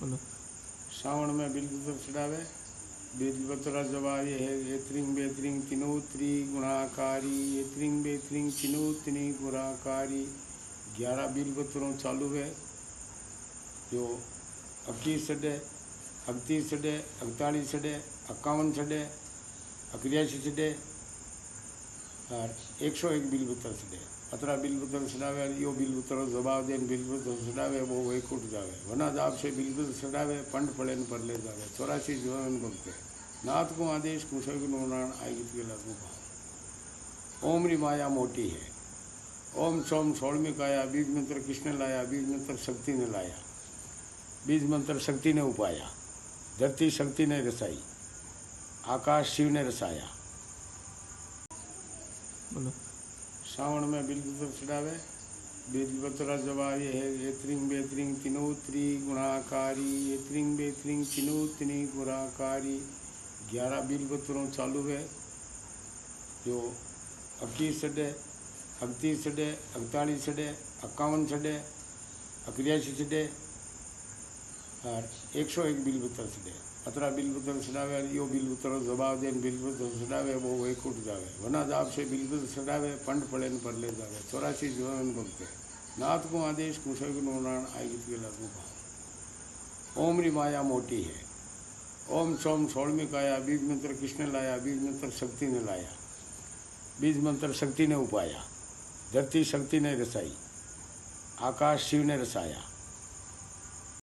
बोलो। श्रावण में बिलपत्र चढ़ावे। बिलपत्र जवाये है एत्रिंग बेत्रिंग तिनोत्री गुणाकारी एत्रिंग बेत्रिंग तिनोतनी गुणाकारी 11 बिलपत्रों चालू है जो 21 छे 38 छे 48 छे 51 छे 81 छे और 101 बिलपत्र छे। अतरा बिलपत्र चढ़ावे यो बिलपत्र जवाब दे बिलपत्र चढ़ावे वो वैकुंठ जावे वना जाप से बिलपत्र चढ़ावे पंड पड़े न पर ले जावे 84 जीवन भक्त नाथ को आदेश कुशल नारायण आई गीत के लागू भाव। ओम री माया मोटी है। ओम सोम 16वीं काया बीज मंत्र कृष्ण लाया बीज मंत्र शक्ति ने लाया बीज मंत्र शक्ति ने उपाया धरती शक्ति ने रसाई आकाश शिव ने रसाया। बोलो। श्रावण में बिलपत्र चढ़ावे। बिलपत्र जवाये है एत्रिंग बेत्रिंग तिनोत्री गुणाकारी एत्रिंग बेत्रिंग तिनोतनी गुणाकारी 11 बिलपत्रों चालू है जो 21 छे 38 छे 48 छे 51 छे 81 छे और 101 बिलपत्र छे। अतरा बिलपत्र चढ़ावे यो बिलपत्र जवाब दे बिलपत्र चढ़ावे वो वैकुंठ जावे वना जाप से बिलपत्र चढ़ावे पंड पड़े न पर ले जावे 84 जीवन भक्त नाथ को आदेश कुशल नारायण आई गीत के लागू भाव। ओम री माया मोटी है। ओम सोम 16वीं काया बीज मंत्र कृष्ण लाया बीज मंत्र शक्ति ने लाया बीज मंत्र शक्ति ने उपाया धरती शक्ति ने रसाई आकाश शिव ने रसाया।